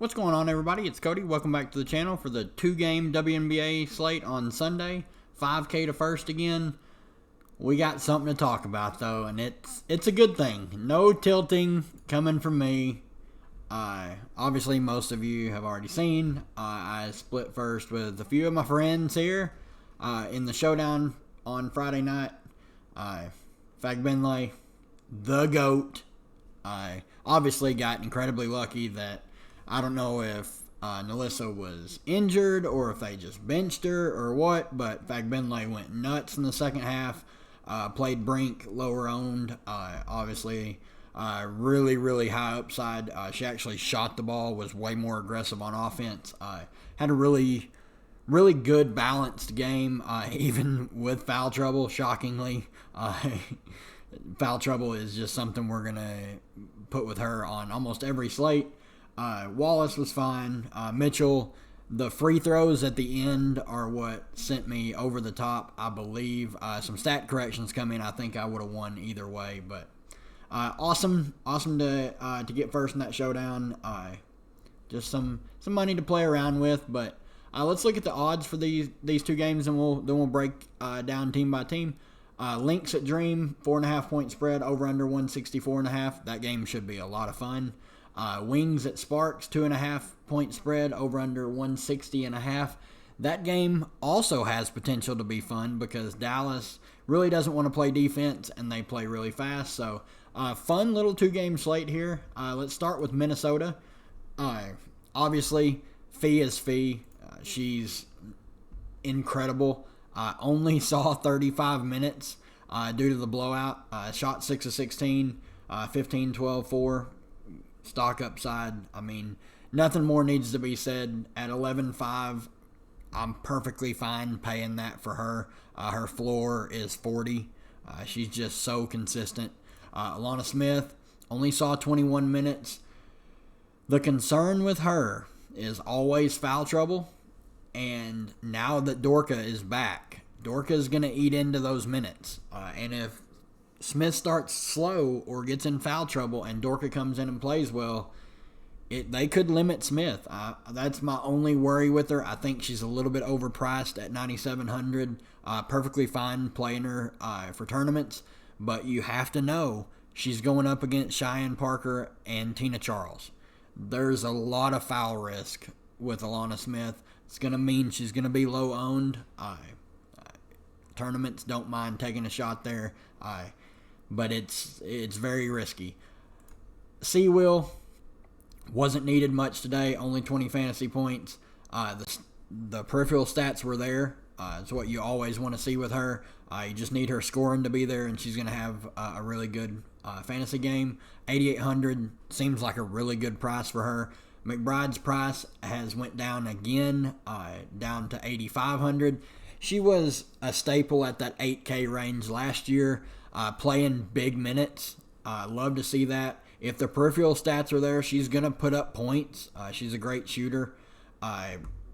What's going on, everybody? It's Cody. Welcome back to the channel for the two-game Wnba slate on Sunday. 5K to first again. We got something to talk about, though, and it's a good thing. No tilting coming from me. Obviously, most of you have already seen. I split first with a few of my friends here in the showdown on Friday night. Wnba, the GOAT. I obviously got incredibly lucky that I don't know if Nalissa was injured or if they just benched her or what, but Wnba went nuts in the second half. Played Brink, lower owned. Obviously, really, really high upside. She actually shot the ball, was way more aggressive on offense. Had a really, really good balanced game, even with foul trouble, shockingly. Foul trouble is just something we're going to put with her on almost every slate. Wallace was fine. Mitchell, the free throws at the end are what sent me over the top, I believe. Some stat corrections come in. I think I would have won either way, but awesome to get first in that showdown. Just some money to play around with, but let's look at the odds for these two games, and we'll break down team by team. Lynx at Dream, 4.5 point spread, over under 164.5. That game should be a lot of fun. Wings at Sparks, 2.5 point spread, over under 160.5. That game also has potential to be fun because Dallas really doesn't want to play defense and they play really fast. So, fun little two-game slate here. Let's start with Minnesota. Obviously, Fee is Fee. She's incredible. Only saw 35 minutes due to the blowout. Shot 6 of 16, 15, 12, 4. Stock upside. I mean, nothing more needs to be said. At 11.5, I'm perfectly fine paying that for her. Her floor is 40. She's just so consistent. Alana Smith only saw 21 minutes. The concern with her is always foul trouble. And now that Dorka is back, Dorka is going to eat into those minutes. And if Smith starts slow or gets in foul trouble and Dorka comes in and plays well, they could limit Smith. That's my only worry with her. I think she's a little bit overpriced at 9,700. Perfectly fine playing her for tournaments, but you have to know she's going up against Cheyenne Parker and Tina Charles. There's a lot of foul risk with Alana Smith. It's going to mean she's going to be low owned. Tournaments don't mind taking a shot there, but it's very risky. Seawill wasn't needed much today, only 20 fantasy points. The peripheral stats were there. It's what you always want to see with her. You just need her scoring to be there, and she's going to have a really good fantasy game. 8,800 seems like a really good price for her. McBride's price has went down again, down to 8,500. She was a staple at that 8K range last year, playing big minutes. Love to see that. If the peripheral stats are there, she's going to put up points. She's a great shooter.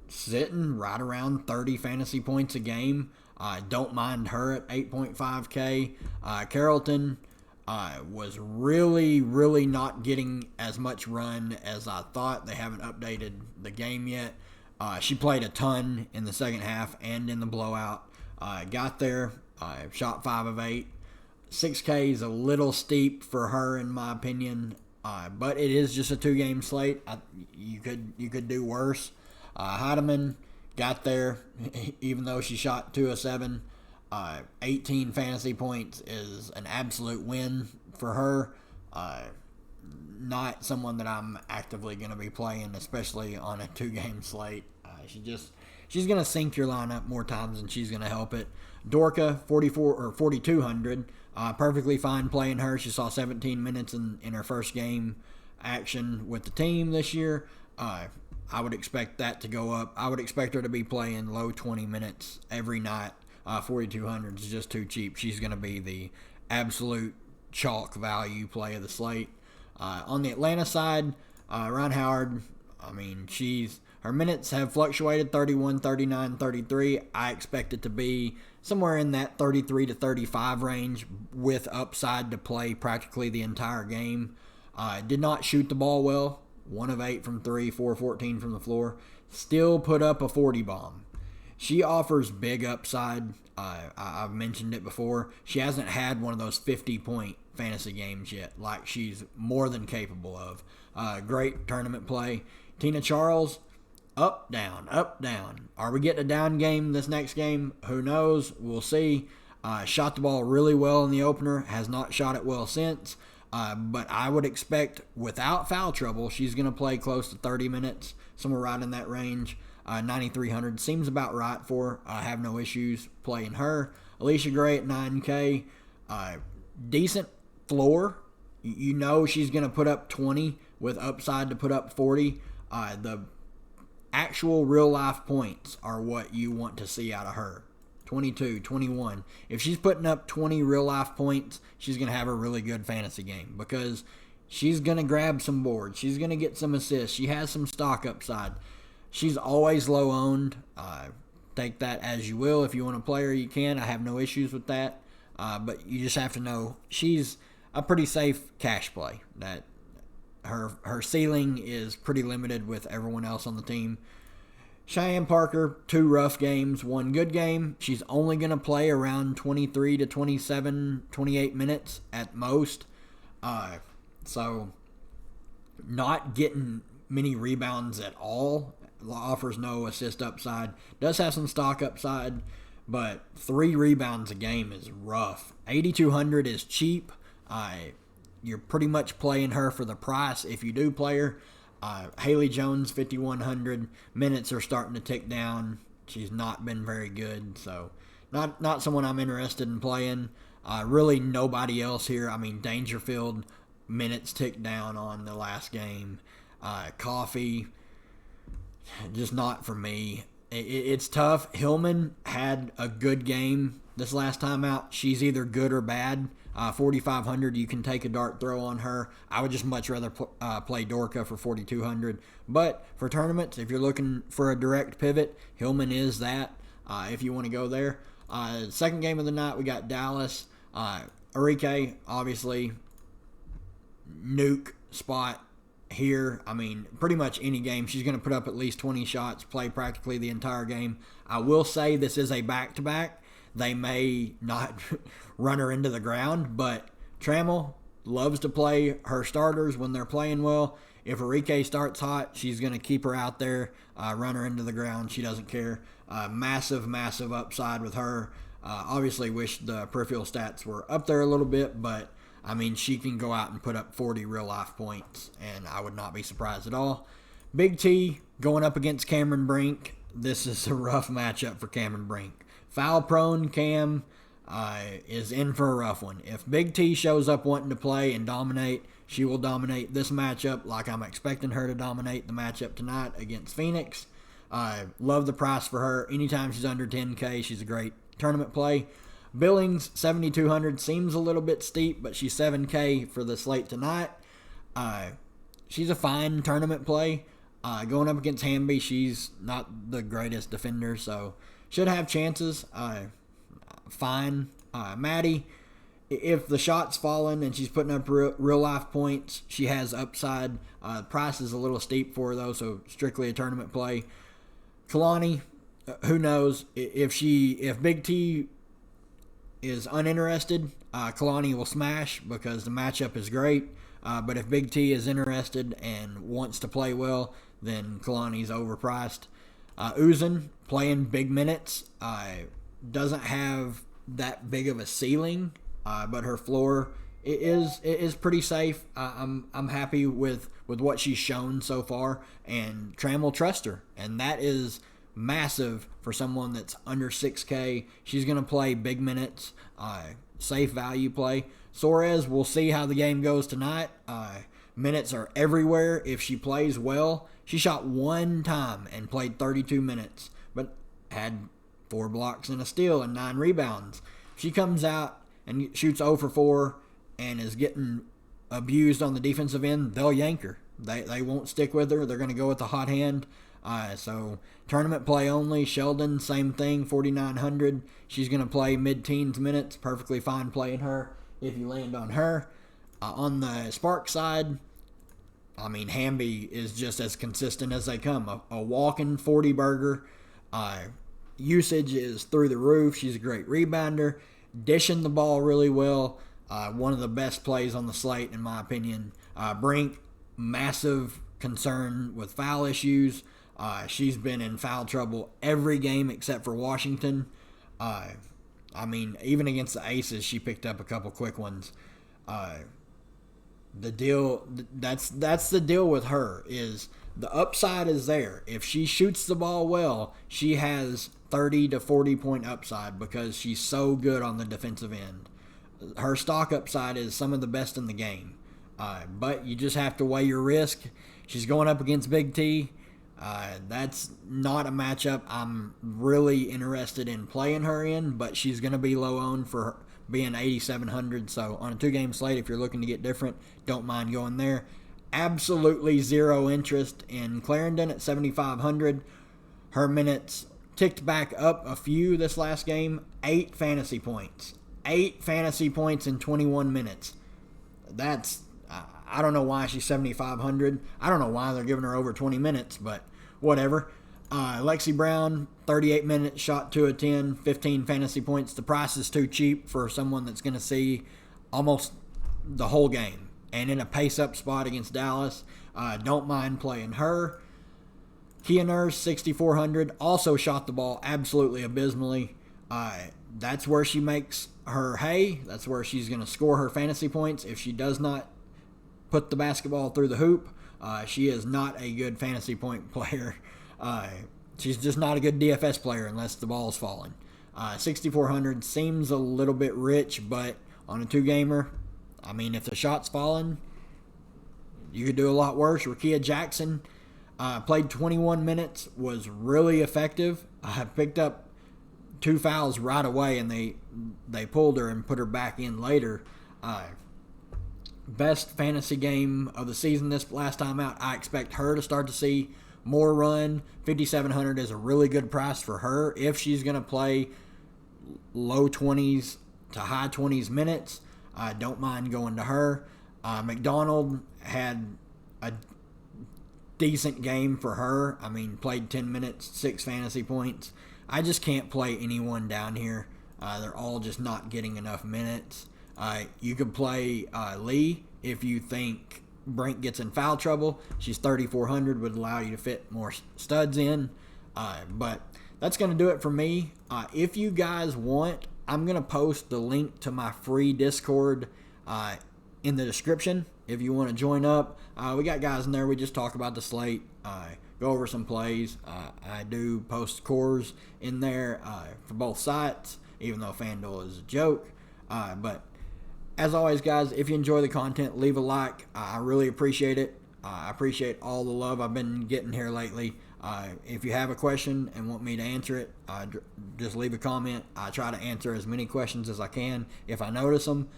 Sitting right around 30 fantasy points a game. Don't mind her at 8.5K. Carrollton was really, really not getting as much run as I thought. They haven't updated the game yet. She played a ton in the second half and in the blowout. Got there, shot 5 of 8. 6K is a little steep for her in my opinion, but it is just a two-game slate. You could do worse. Heidemann got there, even though she shot 2 of 7. 18 fantasy points is an absolute win for her. Not someone that I'm actively going to be playing, especially on a two-game slate. She's going to sink your lineup more times than she's going to help it. Dorka, 4,200. Perfectly fine playing her. She saw 17 minutes in her first game action with the team this year. I would expect that to go up. I would expect her to be playing low 20 minutes every night. 4,200 is just too cheap. She's going to be the absolute chalk value play of the slate. On the Atlanta side, Ryan Howard, I mean, her minutes have fluctuated 31, 39, 33. I expect it to be somewhere in that 33 to 35 range with upside to play practically the entire game. Did not shoot the ball well 1 of 8 from 3, 4 of 14 from the floor. Still put up a 40 bomb. She offers big upside. I've mentioned it before. She hasn't had one of those 50-point fantasy games yet, like she's more than capable of. Great tournament play. Tina Charles, up, down, up, down. Are we getting a down game this next game? Who knows? We'll see. Shot the ball really well in the opener. Has not shot it well since. But I would expect, without foul trouble, she's going to play close to 30 minutes, somewhere right in that range. 9,300 seems about right for her. I have no issues playing her. Alicia Gray at 9K. Decent floor. You know she's going to put up 20 with upside to put up 40. The actual real-life points are what you want to see out of her. 22, 21. If she's putting up 20 real-life points, she's going to have a really good fantasy game because she's going to grab some boards. She's going to get some assists. She has some stock upside. She's always low-owned. Take that as you will. If you want to play her, you can. I have no issues with that. But you just have to know she's a pretty safe cash play. That her ceiling is pretty limited with everyone else on the team. Cheyenne Parker, 2 rough games, 1 good game. She's only going to play around 23 to 27, 28 minutes at most. So not getting many rebounds at all. Offers no assist upside. Does have some stock upside, but 3 rebounds a game is rough. 8,200 is cheap. You're pretty much playing her for the price if you do play her. Haley Jones, 5,100. Minutes are starting to tick down. She's not been very good, so not someone I'm interested in playing. Really nobody else here. I mean, Dangerfield, minutes ticked down on the last game. Coffee, just not for me. It's tough. Hillman had a good game this last time out. She's either good or bad. 4,500, you can take a dart throw on her. I would just much rather play Dorka for 4,200. But for tournaments, if you're looking for a direct pivot, Hillman is that if you want to go there. Second game of the night, we got Dallas. Arike, obviously, nuke spot here. I mean, pretty much any game. She's going to put up at least 20 shots, play practically the entire game. I will say this is a back-to-back. They may not run her into the ground, but Trammell loves to play her starters when they're playing well. If Arike starts hot, she's going to keep her out there, run her into the ground. She doesn't care. Massive upside with her. Obviously wish the peripheral stats were up there a little bit, but I mean, she can go out and put up 40 real-life points, and I would not be surprised at all. Big T going up against Cameron Brink. This is a rough matchup for Cameron Brink. Foul-prone Cam is in for a rough one. If Big T shows up wanting to play and dominate, she will dominate this matchup like I'm expecting her to dominate the matchup tonight against Phoenix. Love the price for her. Anytime she's under 10K, she's a great tournament play. Billings, 7,200, seems a little bit steep, but she's 7K for the slate tonight. She's a fine tournament play. Going up against Wnba, she's not the greatest defender, so should have chances. Fine. Maddie, if the shot's falling and she's putting up real-life points, she has upside. The price is a little steep for her, though, so strictly a tournament play. Kalani, who knows? If Big T is uninterested, Kalani will smash because the matchup is great. But if Big T is interested and wants to play well, then Kalani's overpriced. Uzan, playing big minutes, doesn't have that big of a ceiling, but her floor is pretty safe. I'm happy with what she's shown so far, and Trammell trusts her, and that is massive for someone that's under 6K. She's going to play big minutes, safe value play. Suarez, we'll see how the game goes tonight. Minutes are everywhere if she plays well. She shot 1 time and played 32 minutes, but had 4 blocks and a steal and 9 rebounds. She comes out and shoots 0 for 4 and is getting abused on the defensive end, they'll yank her. They won't stick with her. They're going to go with the hot hand. So tournament play only. Sheldon, same thing, 4,900. She's going to play mid-teens minutes. Perfectly fine playing her if you land on her. On the Spark side, I mean, Wnba is just as consistent as they come. A walking 40 burger. Usage is through the roof. She's a great rebounder, dishing the ball really well. One of the best plays on the slate, in my opinion. Brink, massive concern with foul issues. She's been in foul trouble every game except for Washington. I mean, even against the Aces, she picked up a couple quick ones. The deal, that's the deal with her, is the upside is there. If she shoots the ball well, she has 30 to 40 point upside because she's so good on the defensive end. Her stock upside is some of the best in the game. But you just have to weigh your risk. She's going up against Big T. That's not a matchup I'm really interested in playing her in, but she's going to be low owned for being 8,700. So on a 2-game slate, if you're looking to get different, don't mind going there. Absolutely zero interest in Clarendon at 7,500. Her minutes ticked back up a few this last game. 8 fantasy points. 8 fantasy points in 21 minutes. That's, I don't know why she's 7,500. I don't know why they're giving her over 20 minutes, but whatever. Lexi Brown, 38 minutes, shot 2 of 10, 15 fantasy points. The price is too cheap for someone that's going to see almost the whole game. And in a pace-up spot against Dallas, don't mind playing her. Kia Nurse, 6,400, also shot the ball absolutely abysmally. That's where she makes her hay. That's where she's going to score her fantasy points. If she does not put the basketball through the hoop, she is not a good fantasy point player. She's just not a good DFS player unless the ball's falling. 6,400 seems a little bit rich, but on a 2-gamer, I mean, if the shot's falling, you could do a lot worse. Rakia Jackson played 21 minutes, was really effective. Picked up 2 fouls right away, and they pulled her and put her back in later. Best fantasy game of the season this last time out. I expect her to start to see more run. 5,700 is a really good price for her if she's going to play low 20s to high 20s minutes. I don't mind going to her. McDonald had a decent game for her. I mean, played 10 minutes, 6 fantasy points. I just can't play anyone down here. They're all just not getting enough minutes. You could play Lee if you think Brink gets in foul trouble. She's 3,400, would allow you to fit more studs in. But that's going to do it for me. If you guys want, I'm going to post the link to my free Discord in the description if you want to join up. We got guys in there. We just talk about the slate, go over some plays. I do post cores in there for both sites, even though FanDuel is a joke. But as always, guys, if you enjoy the content, leave a like. I really appreciate it. I appreciate all the love I've been getting here lately. If you have a question and want me to answer it, just leave a comment. I try to answer as many questions as I can if I notice them.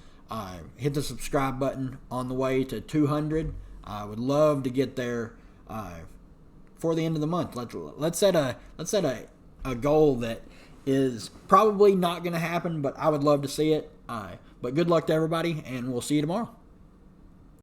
Hit the subscribe button on the way to 200. I would love to get there for the end of the month. Let's set a goal that is probably not going to happen, but I would love to see it. But good luck to everybody, and we'll see you tomorrow.